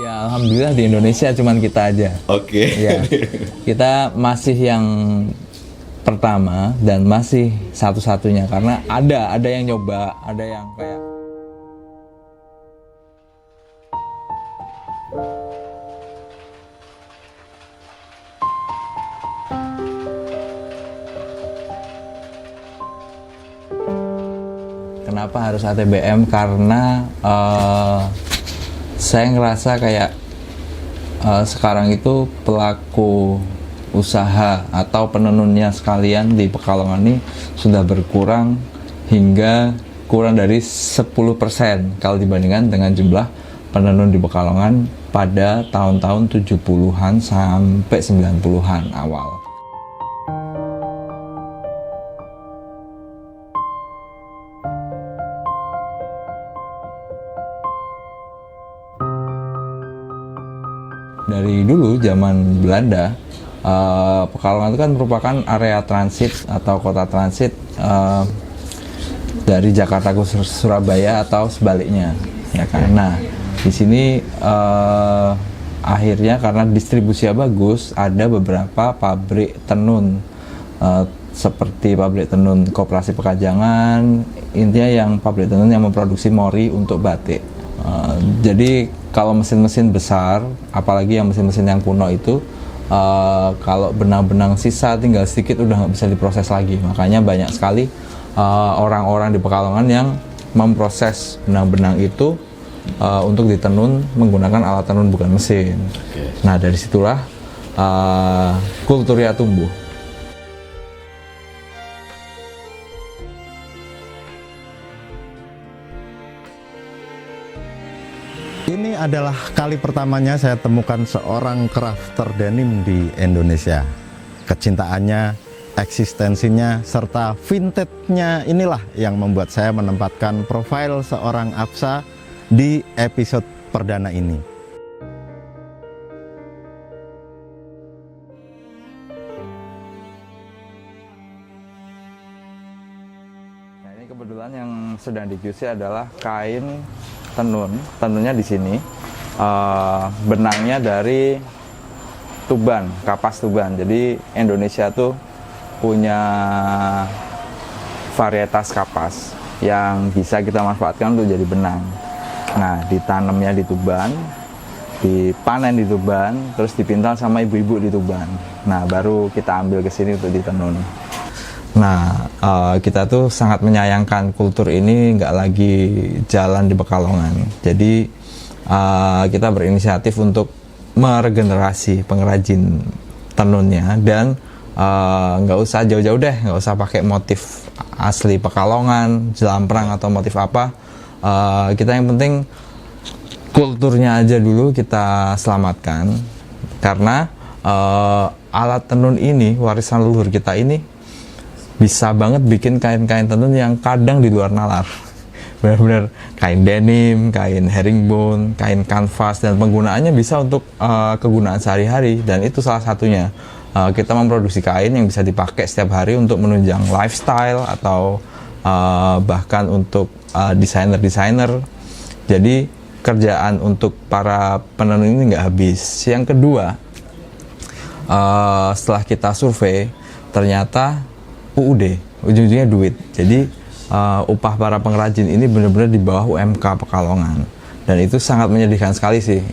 Ya, alhamdulillah di Indonesia cuman kita aja. Oke. Ya, kita masih yang pertama dan masih satu-satunya karena ada yang nyoba, ada yang kayak kenapa harus ATBM? Karena saya ngerasa kayak sekarang itu pelaku usaha atau penenunnya sekalian di Pekalongan ini sudah berkurang hingga kurang dari 10% kalau dibandingkan dengan jumlah penenun di Pekalongan pada tahun-tahun 70-an sampai 90-an awal. Dari dulu zaman Belanda, Pekalongan itu kan merupakan area transit atau kota transit dari Jakarta ke Surabaya atau sebaliknya, ya kan. Nah, di sini akhirnya karena distribusinya bagus, ada beberapa pabrik tenun seperti pabrik tenun Koperasi Pekajangan, intinya yang pabrik tenun yang memproduksi mori untuk batik. Jadi kalau mesin-mesin besar, apalagi yang mesin-mesin yang kuno itu, kalau benang-benang sisa tinggal sedikit udah nggak bisa diproses lagi. Makanya banyak sekali orang-orang di Pekalongan yang memproses benang-benang itu untuk ditenun menggunakan alat tenun bukan mesin. Nah, dari situlah kulturnya tumbuh. Ini adalah kali pertamanya saya temukan seorang crafter denim di Indonesia. Kecintaannya, eksistensinya, serta vintage-nya inilah yang membuat saya menempatkan profil seorang Afsa di episode perdana ini. Nah, ini kebetulan yang sedang dicuci adalah kain tenunnya di sini, benangnya dari Tuban, kapas Tuban. Jadi Indonesia tuh punya varietas kapas yang bisa kita manfaatkan untuk jadi benang. Nah, ditanamnya di Tuban, dipanen di Tuban, terus dipintal sama ibu-ibu di Tuban. Nah, baru kita ambil ke sini untuk ditenun. Nah, kita tuh sangat menyayangkan kultur ini nggak lagi jalan di Pekalongan. Jadi kita berinisiatif untuk meregenerasi pengrajin tenunnya dan nggak usah jauh-jauh deh, nggak usah pakai motif asli Pekalongan, jelamprang atau motif apa. Kita yang penting kulturnya aja dulu kita selamatkan, karena alat tenun ini, warisan leluhur kita ini bisa banget bikin kain-kain tenun yang kadang di luar nalar. Benar-benar kain denim, kain herringbone, kain kanvas, dan penggunaannya bisa untuk kegunaan sehari-hari. Dan itu salah satunya. Kita memproduksi kain yang bisa dipakai setiap hari untuk menunjang lifestyle atau bahkan untuk desainer-desainer. Jadi kerjaan untuk para penenun ini nggak habis. Yang kedua, setelah kita survei, ternyata UUD, ujung-ujungnya duit. Jadi upah para pengrajin ini benar-benar di bawah UMK Pekalongan, dan itu sangat menyedihkan sekali sih.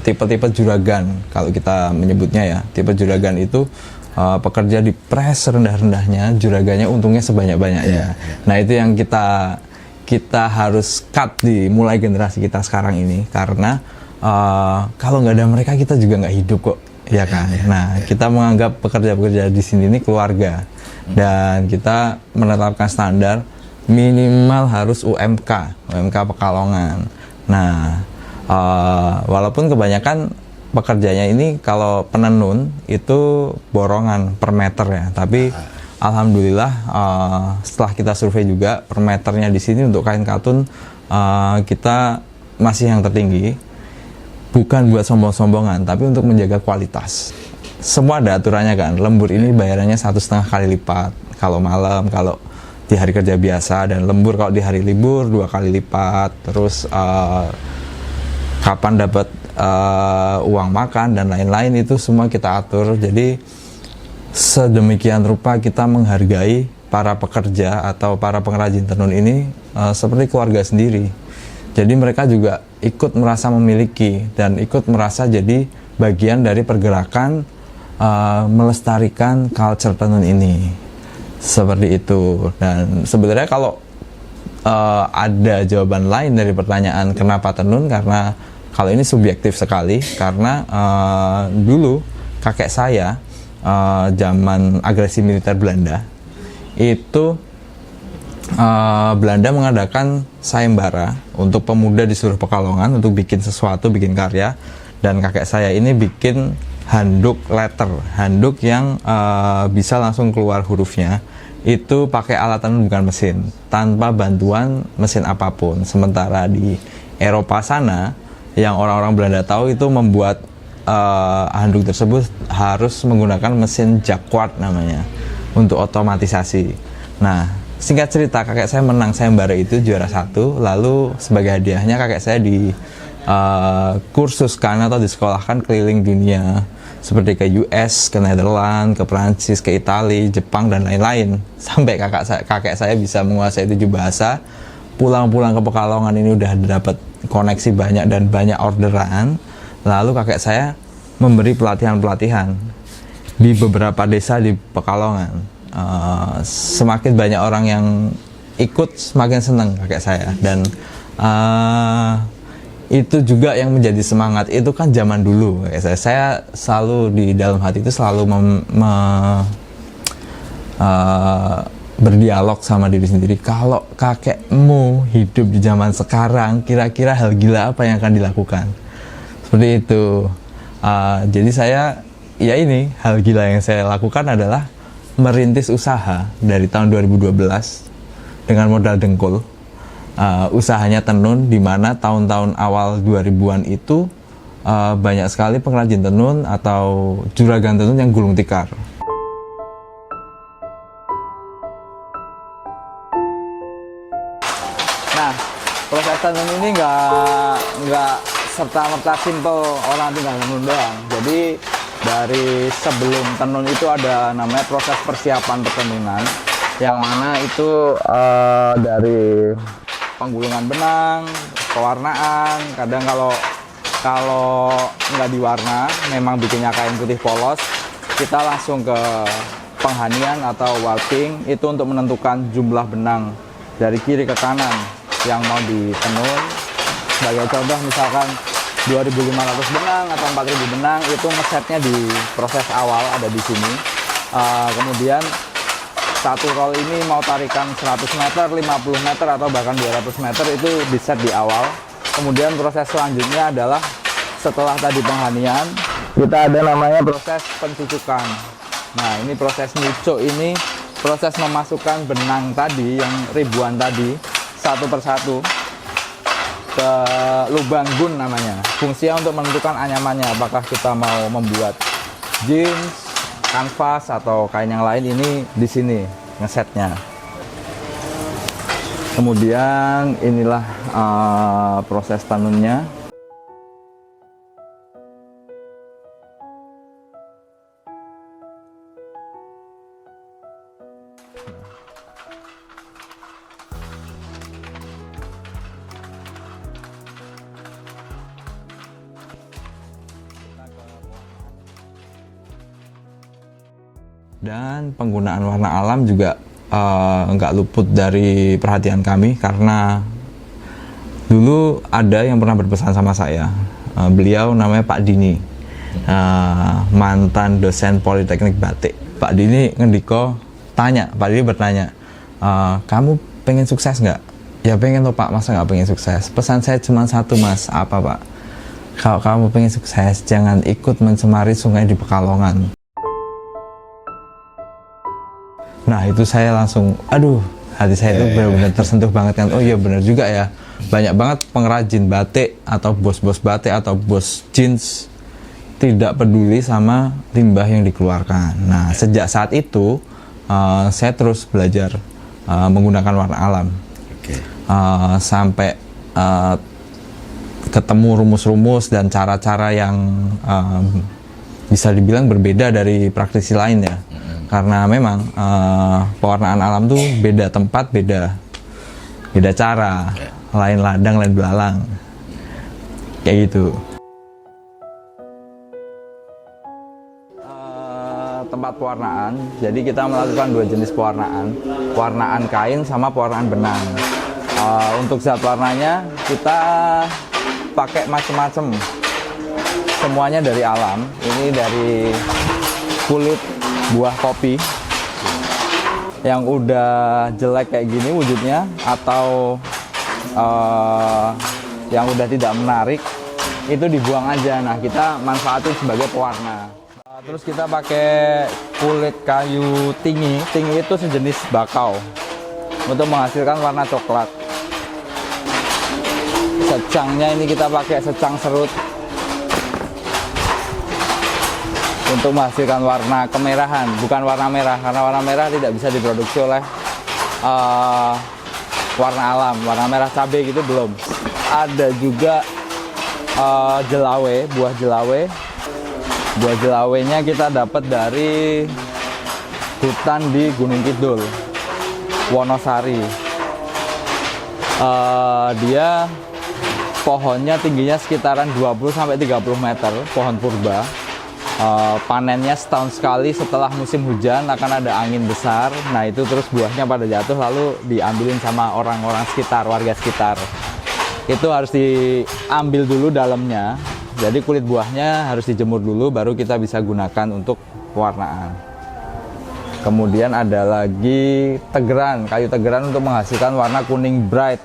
Tipe-tipe juragan kalau kita menyebutnya ya, tipe juragan itu pekerja di press rendah-rendahnya, juragannya untungnya sebanyak-banyaknya. Nah, itu yang kita harus cut di mulai generasi kita sekarang ini, karena kalau nggak ada mereka kita juga nggak hidup kok, ya kan. Nah, kita menganggap pekerja-pekerja di sini ini keluarga. Dan kita menetapkan standar minimal harus UMK Pekalongan. Nah, walaupun kebanyakan pekerjanya ini kalau penenun itu borongan per meter ya, tapi alhamdulillah setelah kita survei juga per meternya di sini untuk kain katun kita masih yang tertinggi. Bukan buat sombong-sombongan, tapi untuk menjaga kualitas. Semua ada aturannya kan. Lembur ini bayarannya 1,5 kali lipat kalau malam, kalau di hari kerja biasa, dan lembur kalau di hari libur 2 kali lipat. Terus kapan dapat uang makan dan lain-lain itu semua kita atur. Jadi sedemikian rupa kita menghargai para pekerja atau para pengrajin tenun ini seperti keluarga sendiri. Jadi mereka juga ikut merasa memiliki dan ikut merasa jadi bagian dari pergerakan melestarikan culture tenun ini. Seperti itu. Dan sebenarnya kalau ada jawaban lain dari pertanyaan kenapa tenun, karena kalau ini subjektif sekali, karena dulu kakek saya zaman agresi militer Belanda itu Belanda mengadakan sayembara untuk pemuda di seluruh Pekalongan untuk bikin sesuatu, bikin karya, dan kakek saya ini bikin handuk letter, handuk yang bisa langsung keluar hurufnya, itu pakai alat tenun bukan mesin, tanpa bantuan mesin apapun. Sementara di Eropa sana yang orang-orang Belanda tahu itu membuat handuk tersebut harus menggunakan mesin jacquard namanya untuk otomatisasi. Nah, singkat cerita kakek saya menang sayembara itu, juara 1. Lalu sebagai hadiahnya kakek saya di kursuskan atau disekolahkan keliling dunia seperti ke US, ke Netherlands, ke Prancis, ke Italia, Jepang dan lain-lain. Sampai kakek saya bisa menguasai 7 bahasa. Pulang-pulang ke Pekalongan ini udah dapat koneksi banyak dan banyak orderan. Lalu kakek saya memberi pelatihan-pelatihan di beberapa desa di Pekalongan. Semakin banyak orang yang ikut, semakin senang kakek saya. Dan itu juga yang menjadi semangat. Itu kan zaman dulu kakek saya selalu di dalam hati itu selalu berdialog sama diri sendiri. Kalau kakekmu hidup di zaman sekarang, kira-kira hal gila apa yang akan dilakukan? Seperti itu. Jadi saya, ya ini hal gila yang saya lakukan adalah merintis usaha dari tahun 2012 dengan modal dengkul. Usahanya tenun, di mana tahun-tahun awal 2000-an itu banyak sekali pengrajin tenun atau juragan tenun yang gulung tikar. Nah, proses tenun ini nggak serta-merta simple orang tinggal tenun doang. Jadi dari sebelum tenun itu ada namanya proses persiapan petenunan, yang mana itu dari penggulungan benang, pewarnaan. Kadang kalau nggak diwarna, memang bikinnya kain putih polos, kita langsung ke penghanian atau warping, itu untuk menentukan jumlah benang dari kiri ke kanan yang mau ditenun. Sebagai contoh misalkan 2.500 benang atau 4.000 benang, itu ngesetnya di proses awal ada di sini. Kemudian satu roll ini mau tarikan 100 meter, 50 meter atau bahkan 200 meter itu di set di awal. Kemudian proses selanjutnya adalah setelah tadi penghanian, kita ada namanya proses pencucukan. Nah, ini proses nyucuk, ini proses memasukkan benang tadi yang ribuan tadi satu persatu ke lubang gun namanya. Fungsinya untuk menentukan anyamannya, apakah kita mau membuat jeans, kanvas atau kain yang lain. Ini di sini ngesetnya. Kemudian inilah proses tenunnya. Dan penggunaan warna alam juga nggak luput dari perhatian kami, karena dulu ada yang pernah berpesan sama saya. Beliau namanya Pak Dini, mantan dosen Politeknik Batik. Pak Dini Pak Dini bertanya, kamu pengen sukses nggak? Ya pengen loh Pak, masa nggak pengen sukses? Pesan saya cuma satu Mas, apa Pak? Kalau kamu pengen sukses, jangan ikut mencemari sungai di Pekalongan. Nah, itu saya langsung, aduh, hati saya itu benar-benar tersentuh banget kan. Oh iya benar juga ya, banyak banget pengrajin batik atau bos-bos batik atau bos jeans tidak peduli sama limbah yang dikeluarkan. Nah, sejak saat itu saya terus belajar menggunakan warna alam. Sampai ketemu rumus-rumus dan cara-cara yang bisa dibilang berbeda dari praktisi lain ya. Karena memang pewarnaan alam tuh beda tempat, beda cara, lain ladang, lain belalang, kayak gitu. Tempat pewarnaan, jadi kita melakukan 2 jenis pewarnaan kain sama pewarnaan benang. Untuk zat warnanya kita pakai macam-macam, semuanya dari alam. Ini dari kulit buah kopi yang udah jelek kayak gini wujudnya, atau yang udah tidak menarik, itu dibuang aja. Nah, kita manfaatin sebagai pewarna. Terus kita pakai kulit kayu tinggi itu sejenis bakau untuk menghasilkan warna coklat. Secangnya ini kita pakai secang serut untuk menghasilkan warna kemerahan, bukan warna merah, karena warna merah tidak bisa diproduksi oleh warna alam. Warna merah cabai gitu belum. Ada juga jelawe, buah jelawe. Buah jelawenya kita dapat dari hutan di Gunung Kidul, Wonosari. Dia pohonnya tingginya sekitaran 20-30 meter, pohon purba. Panennya setahun sekali setelah musim hujan, akan ada angin besar. Nah, itu terus buahnya pada jatuh lalu diambilin sama orang-orang sekitar, warga sekitar. Itu harus diambil dulu dalamnya. Jadi kulit buahnya harus dijemur dulu, baru kita bisa gunakan untuk pewarnaan. Kemudian ada lagi tegeran, kayu tegeran untuk menghasilkan warna kuning bright.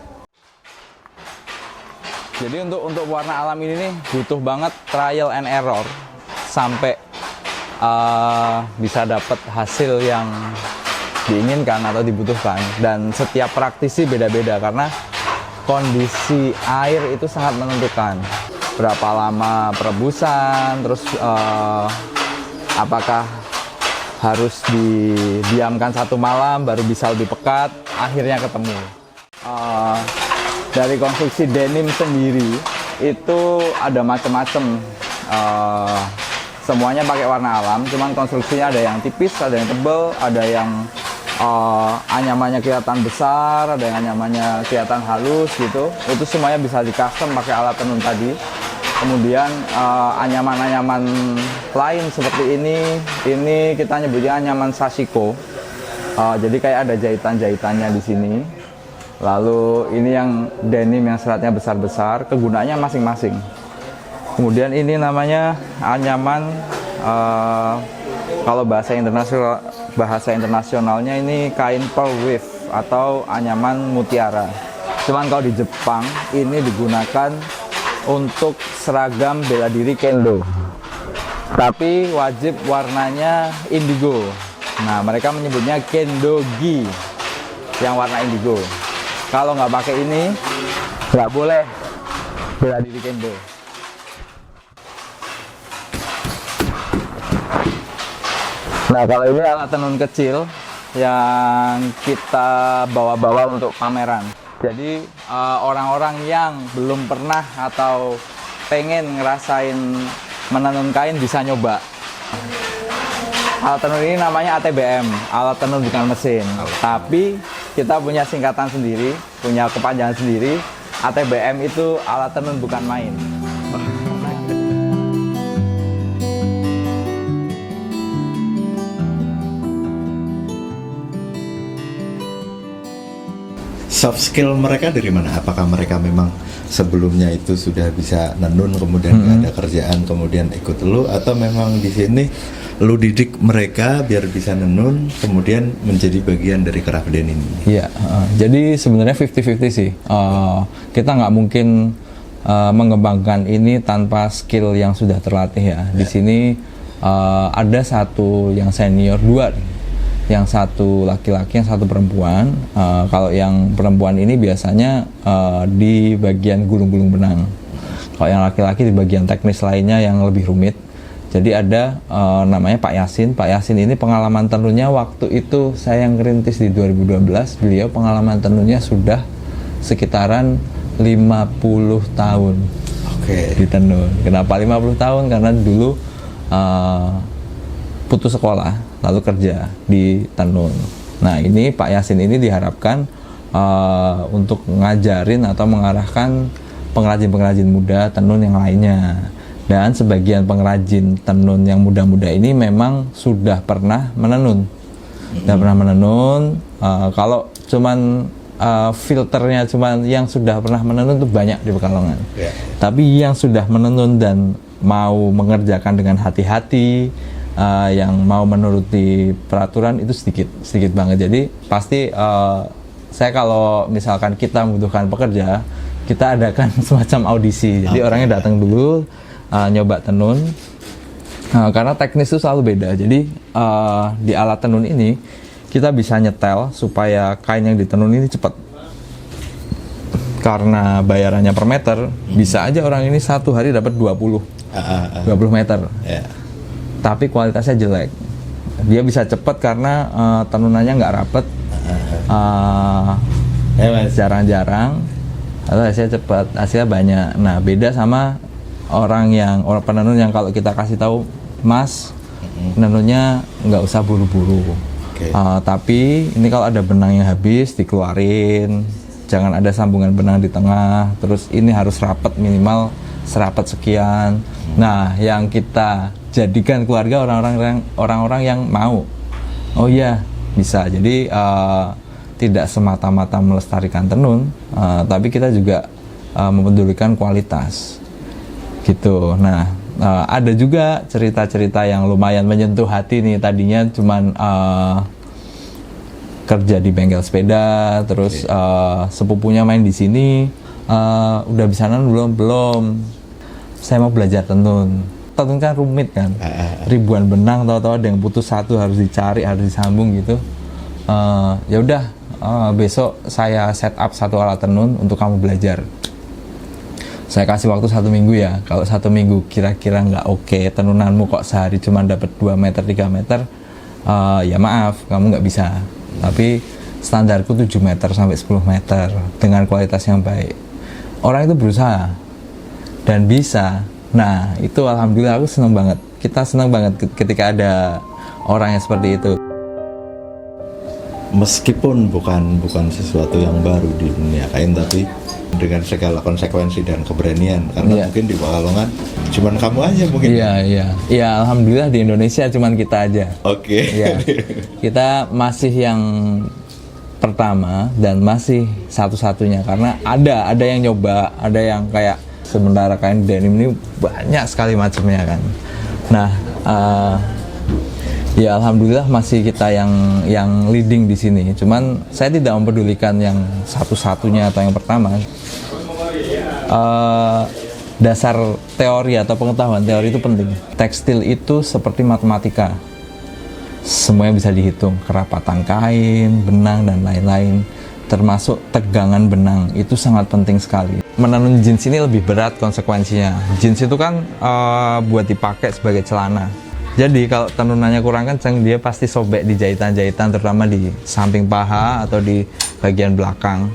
Jadi untuk warna alam ini nih butuh banget trial and error sampai bisa dapat hasil yang diinginkan atau dibutuhkan. Dan setiap praktisi beda-beda karena kondisi air itu sangat menentukan. Berapa lama perebusan, terus apakah harus didiamkan 1 malam baru bisa lebih pekat, akhirnya ketemu. Dari konstruksi denim sendiri itu ada macam-macam, semuanya pakai warna alam, cuman konstruksinya ada yang tipis, ada yang tebal, ada yang anyamannya kelihatan besar, ada yang anyamannya kelihatan halus gitu. Itu semuanya bisa di custom pakai alat tenun tadi. Kemudian anyaman-anyaman lain seperti ini kita nyebutnya anyaman sashiko. Jadi kayak ada jahitan-jahitannya di sini. Lalu ini yang denim yang seratnya besar-besar, kegunaannya masing-masing. Kemudian ini namanya anyaman, kalau bahasa internasionalnya ini kain pearl weave atau anyaman mutiara. Cuman kalau di Jepang ini digunakan untuk seragam bela diri kendo, tapi wajib warnanya indigo. Nah, mereka menyebutnya kendogi yang warna indigo. Kalau nggak pakai ini nggak boleh bela diri kendo. Nah, kalau ini alat tenun kecil yang kita bawa-bawa untuk pameran. Jadi orang-orang yang belum pernah atau pengen ngerasain menenun kain bisa nyoba. Alat tenun ini namanya ATBM, alat tenun bukan mesin. Tapi kita punya singkatan sendiri, punya kepanjangan sendiri. ATBM itu alat tenun bukan main. Soft skill mereka dari mana? Apakah mereka memang sebelumnya itu sudah bisa nenun, kemudian nggak ada kerjaan, kemudian ikut lu, atau memang di sini lu didik mereka biar bisa nenun, kemudian menjadi bagian dari craft denim? Iya, jadi sebenarnya 50-50 sih. Kita nggak mungkin mengembangkan ini tanpa skill yang sudah terlatih ya. Di sini ada satu yang senior, 2. Yang satu laki-laki, yang satu perempuan. Kalau yang perempuan ini biasanya di bagian gulung-gulung benang. Kalau yang laki-laki di bagian teknis lainnya yang lebih rumit. Jadi ada namanya Pak Yasin. Pak Yasin ini pengalaman tenunnya waktu itu saya yang ngerintis di 2012. Beliau pengalaman tenunnya sudah sekitaran 50 tahun. di tenun. Kenapa 50 tahun? Karena dulu putus sekolah lalu kerja di tenun. Nah, ini Pak Yasin ini diharapkan untuk ngajarin atau mengarahkan pengrajin-pengrajin muda tenun yang lainnya. Dan sebagian pengrajin tenun yang muda-muda ini memang sudah pernah menenun. Kalau cuman filternya cuman yang sudah pernah menenun itu banyak di Pekalongan. Tapi yang sudah menenun dan mau mengerjakan dengan hati-hati, yang mau menuruti peraturan itu sedikit banget. Jadi pasti saya kalau misalkan kita membutuhkan pekerja, kita adakan semacam audisi. Jadi orangnya datang dulu, nyoba tenun, karena teknis itu selalu beda. Jadi di alat tenun ini kita bisa nyetel supaya kain yang ditenun ini cepat. Karena bayarannya per meter, bisa aja orang ini satu hari dapat 20 meter. Tapi kualitasnya jelek. Dia bisa cepat karena tenunannya nggak rapet, jarang-jarang, atau hasilnya cepat, hasilnya banyak. Nah, beda sama orang penenun yang kalau kita kasih tahu, Mas, penenunnya nggak usah buru-buru. Tapi ini kalau ada benang yang habis dikeluarin, jangan ada sambungan benang di tengah, terus ini harus rapat minimal serapat sekian. Nah, yang kita jadikan keluarga orang-orang yang mau. Oh iya, bisa. Jadi tidak semata-mata melestarikan tenun, tapi kita juga memedulikan kualitas. Gitu. Nah, ada juga cerita-cerita yang lumayan menyentuh hati nih. Tadinya cuman kerja di bengkel sepeda, terus sepupunya main di sini, udah bisa tenun belum? Saya mau belajar tenun. Tenun kan rumit kan, ribuan benang, tahu-tahu ada yang putus satu harus dicari, harus disambung gitu. Ya udah, besok saya set up satu alat tenun untuk kamu belajar. Saya kasih waktu 1 minggu ya. Kalau 1 minggu kira-kira nggak oke, tenunanmu kok sehari cuma dapat 2 meter, 3 meter, ya maaf, kamu nggak bisa. Tapi standarku 7 meter sampai 10 meter dengan kualitas yang baik. Orang itu berusaha dan bisa. Nah, itu alhamdulillah aku senang banget. Kita senang banget ketika ada orang yang seperti itu. Meskipun bukan sesuatu yang baru di dunia kain, tapi dengan segala konsekuensi dan keberanian, karena mungkin di Pekalongan cuman kamu aja mungkin. Iya, alhamdulillah di Indonesia cuman kita aja. Iya. Kita masih yang pertama dan masih satu-satunya, karena ada yang nyoba, ada yang kayak sementara kain denim ini banyak sekali macamnya kan. Nah, ya alhamdulillah masih kita yang leading di sini. Cuman saya tidak mempedulikan yang satu-satunya atau yang pertama. Dasar teori atau pengetahuan teori itu penting. Tekstil itu seperti matematika. Semuanya bisa dihitung, kerapatan kain, benang dan lain-lain. Termasuk tegangan benang, itu sangat penting sekali. Menenun jeans ini lebih berat konsekuensinya. Jeans itu kan buat dipakai sebagai celana. Jadi kalau tenunannya kurang kencang, dia pasti sobek di jahitan-jahitan, terutama di samping paha atau di bagian belakang.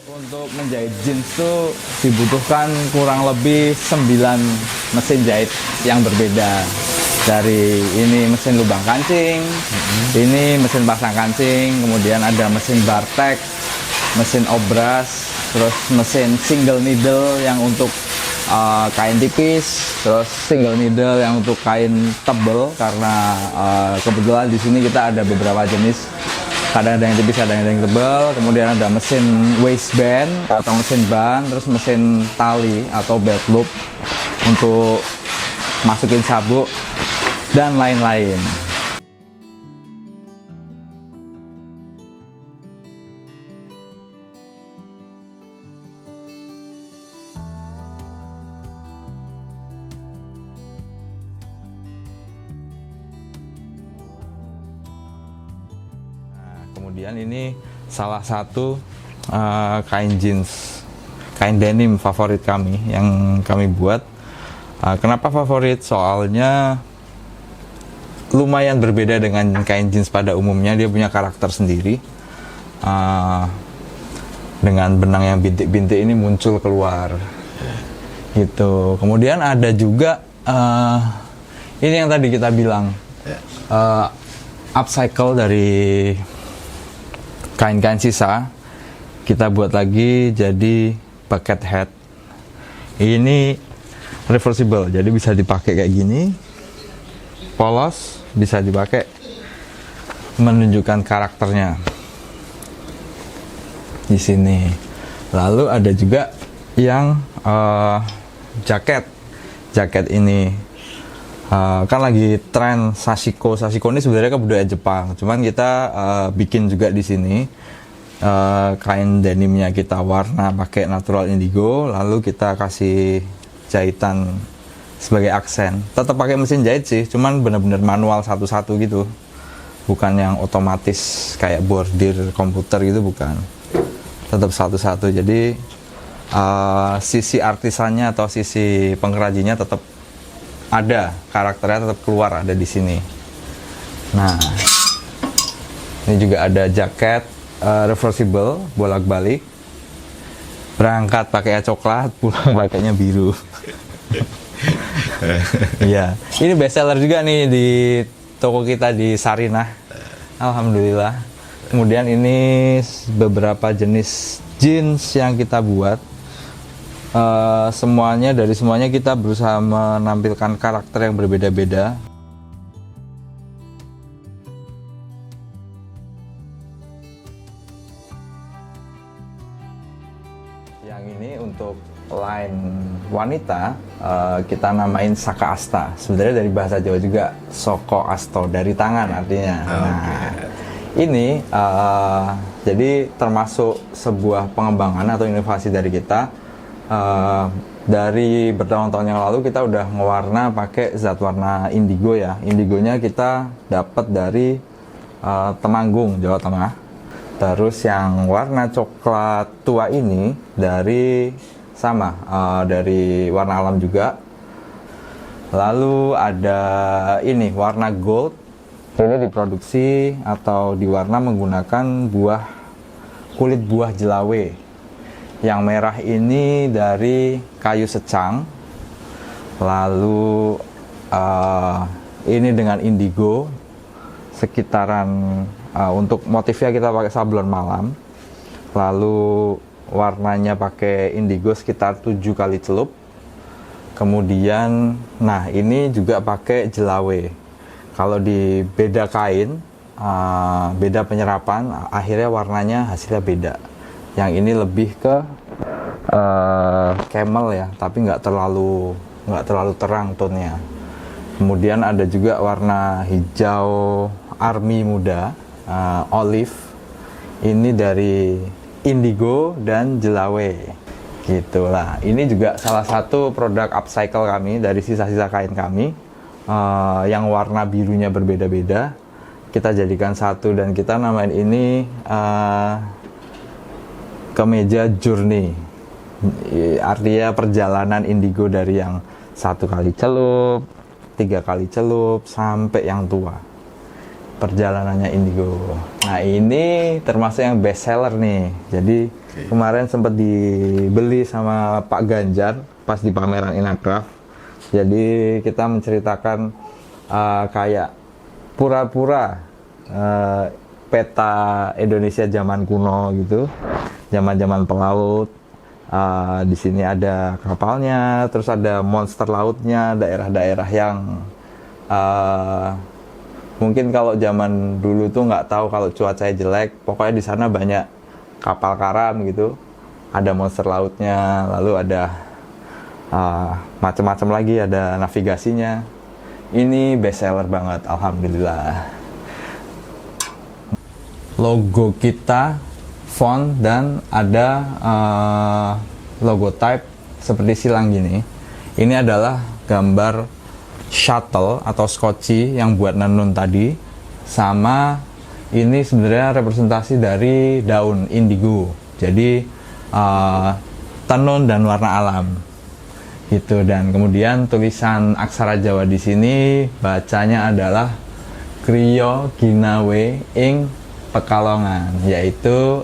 Untuk menjahit jeans itu dibutuhkan kurang lebih 9 mesin jahit yang berbeda. Dari ini mesin lubang kancing, ini mesin pasang kancing, kemudian ada mesin bartek, mesin obras, terus mesin single needle yang untuk kain tipis, terus single needle yang untuk kain tebal, karena kebetulan di sini kita ada beberapa jenis, kadang ada yang tipis, ada yang tebal. Kemudian ada mesin waistband atau mesin ban, terus mesin tali atau belt loop untuk masukin sabuk dan lain-lain. Kemudian ini salah satu kain jeans, kain denim favorit kami yang kami buat. Kenapa favorit? Soalnya lumayan berbeda dengan kain jeans pada umumnya. Dia punya karakter sendiri. Dengan benang yang bintik-bintik ini muncul keluar gitu. Kemudian ada juga ini yang tadi kita bilang upcycle dari kain-kain sisa, kita buat lagi jadi bucket hat. Ini reversible, jadi bisa dipakai kayak gini, polos, bisa dipakai menunjukkan karakternya di sini. Lalu ada juga yang jaket ini kan lagi tren sashiko. Sashiko ini sebenarnya kebudayaan Jepang, cuman kita bikin juga di sini. Kain denimnya kita warna pakai natural indigo, lalu kita kasih jahitan sebagai aksen. Tetap pakai mesin jahit sih, cuman benar-benar manual satu-satu gitu, bukan yang otomatis kayak bordir komputer gitu, bukan. Tetap satu-satu. Jadi sisi artisannya atau sisi pengrajinnya tetap ada, karakternya tetap keluar, ada di sini. Nah, ini juga ada jaket reversible, bolak-balik. Berangkat pakai coklat, pulang pakainya biru. Iya, ini best seller juga nih di toko kita di Sarinah. Alhamdulillah. Kemudian ini beberapa jenis jeans yang kita buat. Dari semuanya kita berusaha menampilkan karakter yang berbeda-beda. Yang ini untuk line wanita, kita namain Saka Asta. Sebenarnya dari bahasa Jawa juga Soko Asto, dari tangan artinya. Nah, ini jadi termasuk sebuah pengembangan atau inovasi dari kita. Dari bertahun-tahun yang lalu kita udah ngewarna pakai zat warna indigo ya. Indigonya kita dapat dari Temanggung, Jawa Tengah. Terus yang warna coklat tua ini dari dari warna alam juga. Lalu ada ini warna gold. Ini diproduksi atau diwarna menggunakan kulit buah jelawe. Yang merah ini dari kayu secang. Lalu ini dengan indigo sekitaran, untuk motifnya kita pakai sablon malam. Lalu warnanya pakai indigo sekitar 7 kali celup. Kemudian nah ini juga pakai jelawe. Kalau di beda kain, beda penyerapan, akhirnya warnanya hasilnya beda. Yang ini lebih ke camel ya, tapi nggak terlalu terang tonnya. Kemudian ada juga warna hijau army muda, olive. Ini dari indigo dan jelawe. Gitulah. Ini juga salah satu produk upcycle kami dari sisa-sisa kain kami, yang warna birunya berbeda-beda. Kita jadikan satu dan kita namain ini kemeja journey, artinya perjalanan indigo dari yang 1 kali celup, 3 kali celup, sampai yang tua. Perjalanannya indigo. Nah ini termasuk yang best seller nih. Jadi kemarin sempat dibeli sama Pak Ganjar pas di pameran Inacraft. Jadi kita menceritakan kayak pura-pura peta Indonesia zaman kuno gitu. Zaman-zaman pelaut. Di sini ada kapalnya, terus ada monster lautnya, daerah-daerah yang mungkin kalau zaman dulu tuh nggak tahu kalau cuacanya jelek, pokoknya di sana banyak kapal karam gitu, ada monster lautnya, lalu ada macam-macam lagi, ada navigasinya. Ini best seller banget, alhamdulillah. Logo kita, font, dan ada logo type seperti silang gini. Ini adalah gambar shuttle atau skoci yang buat nenun tadi, sama ini sebenarnya representasi dari daun indigo. Jadi tenun dan warna alam gitu. Dan kemudian tulisan aksara Jawa di sini bacanya adalah Kriya Ginawe ing Pekalongan, yaitu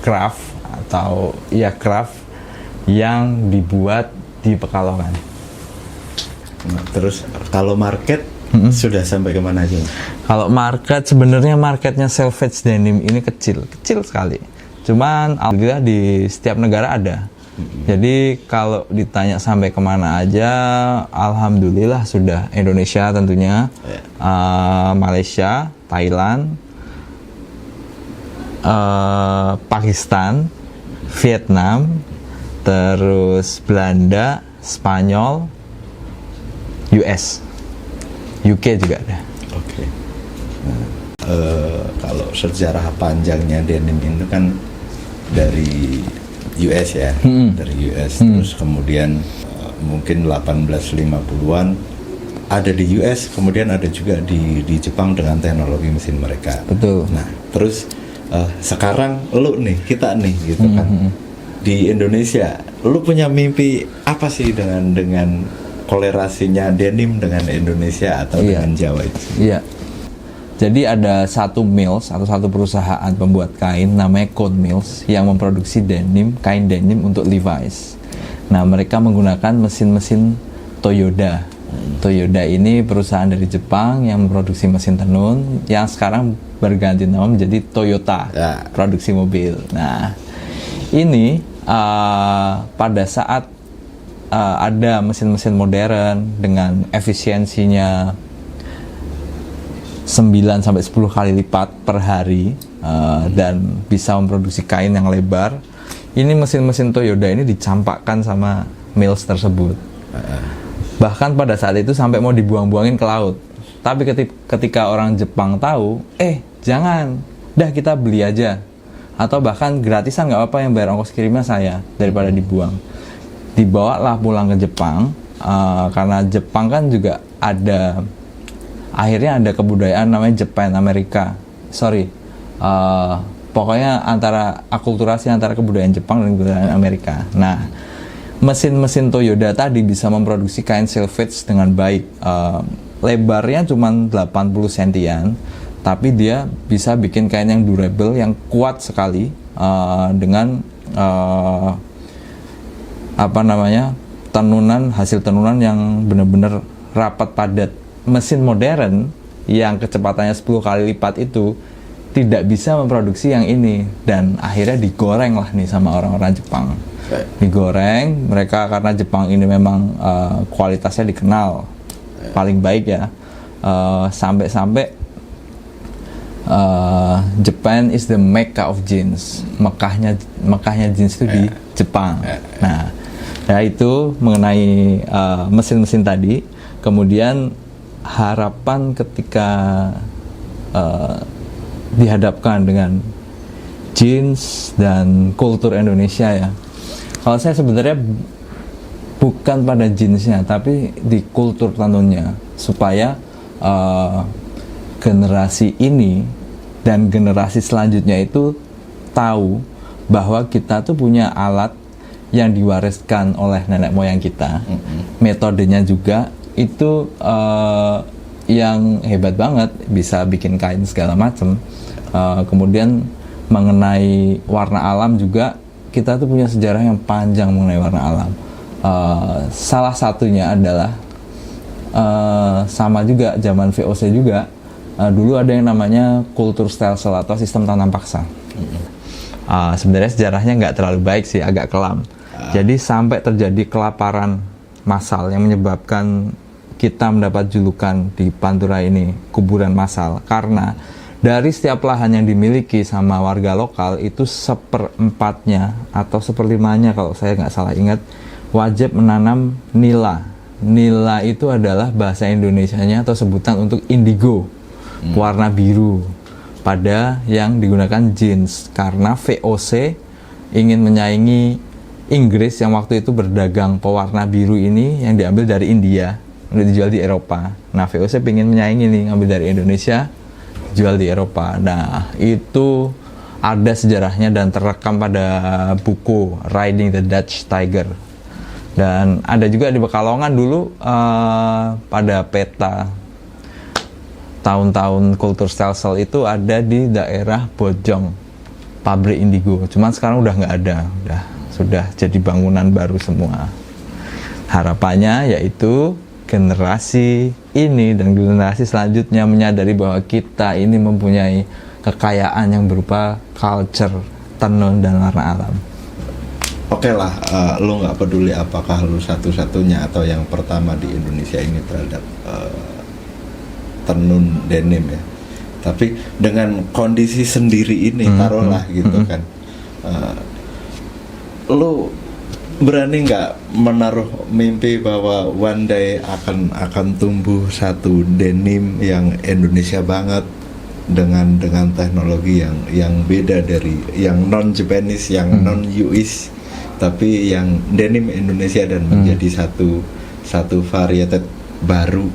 craft atau ya craft yang dibuat di Pekalongan. Nah, terus kalau market sudah sampai kemana aja? Kalau market, sebenarnya marketnya selvedge denim ini kecil sekali. Cuman alhamdulillah di setiap negara ada. Jadi kalau ditanya sampai kemana aja, alhamdulillah sudah. Indonesia tentunya, Malaysia, Thailand, Pakistan, Vietnam, terus Belanda, Spanyol, US, UK juga ada. Oke. Nah, kalau sejarah panjangnya denim itu kan dari US ya, dari US, terus kemudian mungkin 1850-an ada di US, kemudian ada juga di Jepang dengan teknologi mesin mereka. Betul. Nah, terus sekarang kita nih gitu kan di Indonesia, lu punya mimpi apa sih dengan kolerasinya denim dengan Indonesia atau dengan Jawa itu? Iya. Jadi ada satu mills atau satu perusahaan pembuat kain namanya Code Mills yang memproduksi kain denim untuk Levi's. Nah, mereka menggunakan mesin-mesin Toyoda. Toyoda ini perusahaan dari Jepang yang memproduksi mesin tenun yang sekarang berganti nama menjadi Toyota, produksi mobil. Nah, ini pada saat ada mesin-mesin modern dengan efisiensinya 9-10 kali lipat per hari dan bisa memproduksi kain yang lebar. Ini mesin-mesin Toyoda ini dicampakkan sama mills tersebut. Bahkan pada saat itu sampai mau dibuang-buangin ke laut. Tapi ketika orang Jepang tahu, jangan, dah kita beli aja. Atau bahkan gratisan, nggak apa-apa, yang bayar ongkos kirimnya saya daripada dibuang. Dibawalah pulang ke Jepang, karena Jepang kan juga akhirnya ada kebudayaan namanya Japan Amerika. Pokoknya akulturasi antara kebudayaan Jepang dan kebudayaan Amerika. Nah, mesin-mesin Toyoda tadi bisa memproduksi kain selvedge dengan baik. Lebarnya cuma 80 sentian, tapi dia bisa bikin kain yang durable, yang kuat sekali, dengan hasil tenunan yang benar-benar rapat padat. Mesin modern yang kecepatannya 10 kali lipat itu tidak bisa memproduksi yang ini, dan akhirnya digoreng lah nih sama orang-orang Jepang. Digoreng mereka karena Jepang ini memang kualitasnya dikenal paling baik ya, sampai-sampai Japan is the Mecca of jeans. Mekahnya jeans itu di Jepang. Nah, itu mengenai mesin-mesin tadi. Kemudian harapan ketika dihadapkan dengan jeans dan kultur Indonesia ya. Kalau saya sebenarnya bukan pada jeansnya, tapi di kultur tenunnya, supaya generasi ini dan generasi selanjutnya itu tahu bahwa kita tuh punya alat yang diwariskan oleh nenek moyang kita. Metodenya juga itu yang hebat banget, bisa bikin kain segala macam. Kemudian mengenai warna alam juga, kita tuh punya sejarah yang panjang mengenai warna alam. Salah satunya adalah sama juga zaman VOC juga, dulu ada yang namanya kultur stelsel atau sistem tanam paksa. Sebenarnya sejarahnya nggak terlalu baik sih, agak kelam. Jadi sampai terjadi kelaparan massal yang menyebabkan kita mendapat julukan di Pantura ini kuburan massal, karena dari setiap lahan yang dimiliki sama warga lokal itu 1/4-nya atau 1/5-nya kalau saya nggak salah ingat wajib menanam nila. Nila itu adalah bahasa Indonesianya atau sebutan untuk indigo, warna biru pada yang digunakan jeans, karena VOC ingin menyaingi Inggris yang waktu itu berdagang pewarna biru ini yang diambil dari India untuk dijual di Eropa. Nah, VOC ingin menyaingi nih, ngambil dari Indonesia, jual di Eropa. Nah, itu ada sejarahnya dan terekam pada buku Riding the Dutch Tiger. Dan ada juga di Pekalongan dulu pada peta tahun-tahun kultur stelsel itu ada di daerah Bojong, pabrik indigo. Cuman sekarang udah nggak ada, sudah jadi bangunan baru semua. Harapannya yaitu generasi ini dan generasi selanjutnya menyadari bahwa kita ini mempunyai kekayaan yang berupa culture, tenun, dan warna alam. Oke lah, lo nggak peduli apakah lo satu-satunya atau yang pertama di Indonesia ini terhadap tenun denim ya. Tapi dengan kondisi sendiri ini, taruhlah gitu kan, lo berani nggak menaruh mimpi bahwa one day akan tumbuh satu denim yang Indonesia banget dengan teknologi yang beda dari yang non Japanese, yang non US, tapi yang denim Indonesia dan menjadi satu varietas baru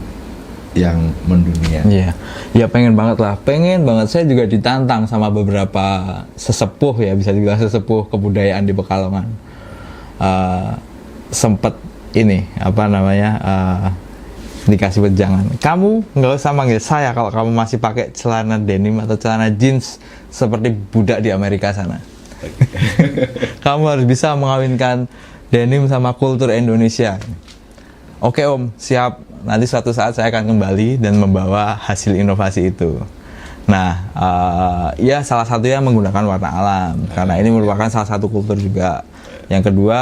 yang mendunia. Iya, ya pengen banget lah, pengen banget. Saya juga ditantang sama beberapa sesepuh ya, bisa dibilang sesepuh kebudayaan di Pekalongan. Sempet ini apa namanya dikasih wejangan, kamu nggak usah manggil saya kalau kamu masih pakai celana denim atau celana jeans seperti budak di Amerika sana. Kamu harus bisa mengawinkan denim sama kultur Indonesia. Oke Om, siap. Nanti suatu saat saya akan kembali dan membawa hasil inovasi itu. Nah, ya salah satunya menggunakan warna alam, karena ini merupakan salah satu kultur juga. Yang kedua,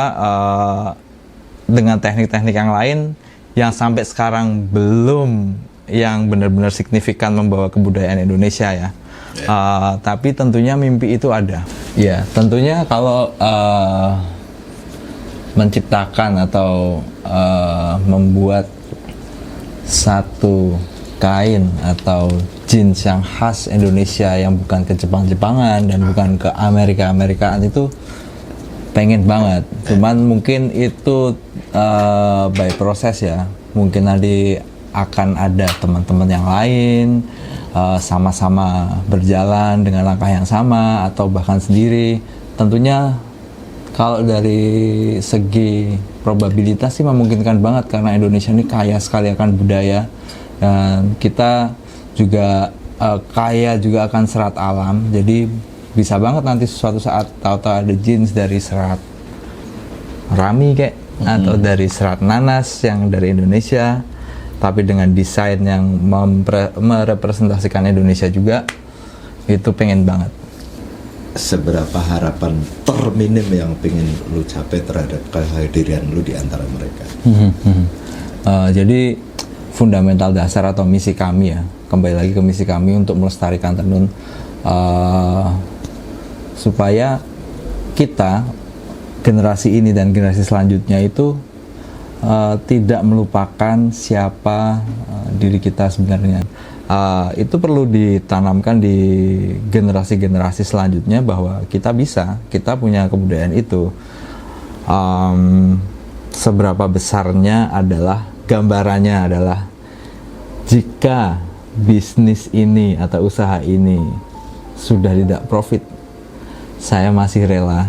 dengan teknik-teknik yang lain yang sampai sekarang belum yang benar-benar signifikan membawa kebudayaan Indonesia ya. Tapi tentunya mimpi itu ada. Ya, tentunya kalau menciptakan atau membuat satu kain atau jeans yang khas Indonesia yang bukan ke Jepang-Jepangan dan bukan ke Amerika-Amerikaan itu pengen banget. Cuman mungkin itu by proses ya. Mungkin nanti akan ada teman-teman yang lain sama-sama berjalan dengan langkah yang sama atau bahkan sendiri. Tentunya kalau dari segi probabilitas sih memungkinkan banget, karena Indonesia ini kaya sekali akan budaya dan kita juga kaya juga akan serat alam. Jadi bisa banget nanti suatu saat tahu-tahu ada jeans dari serat rami kayak atau dari serat nanas yang dari Indonesia, tapi dengan desain yang merepresentasikan Indonesia juga. Itu pengen banget. Seberapa harapan terminim yang pengen lu capai terhadap kehadiran lu di antara mereka? Jadi fundamental dasar atau misi kami ya, kembali lagi ke misi kami untuk melestarikan tenun, supaya kita generasi ini dan generasi selanjutnya itu tidak melupakan siapa diri kita sebenarnya. Itu perlu ditanamkan di generasi-generasi selanjutnya bahwa kita punya kebudayaan itu. Seberapa besarnya adalah gambarannya adalah jika bisnis ini atau usaha ini sudah tidak profit, saya masih rela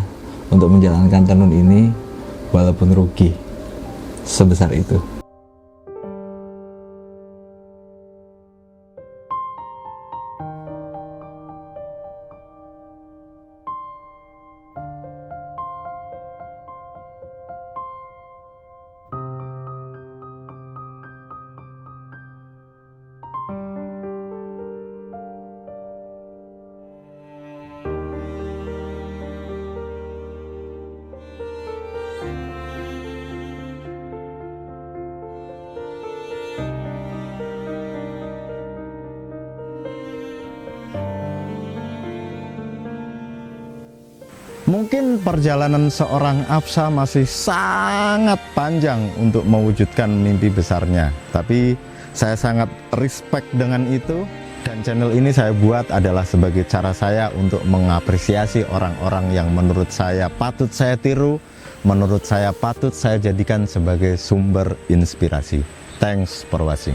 untuk menjalankan tenun ini walaupun rugi sebesar itu. Mungkin perjalanan seorang Afsa masih sangat panjang untuk mewujudkan mimpi besarnya. Tapi saya sangat respect dengan itu, dan channel ini saya buat adalah sebagai cara saya untuk mengapresiasi orang-orang yang menurut saya patut saya tiru, menurut saya patut saya jadikan sebagai sumber inspirasi. Thanks for watching.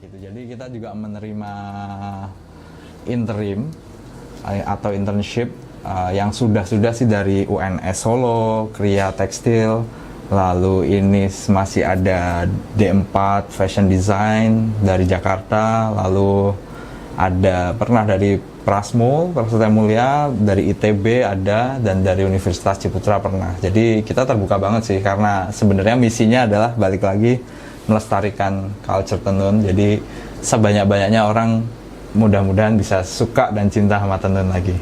gitu. Jadi kita juga menerima interim atau internship yang sudah sih dari UNS Solo, Kria Tekstil, lalu ini masih ada D4 Fashion Design dari Jakarta, lalu ada pernah dari Prasmo, Prasetya Mulia, dari ITB ada, dan dari Universitas Ciputra pernah. Jadi kita terbuka banget sih, karena sebenarnya misinya adalah balik lagi melestarikan culture tenun. Jadi sebanyak-banyaknya orang mudah-mudahan bisa suka dan cinta sama tenun lagi.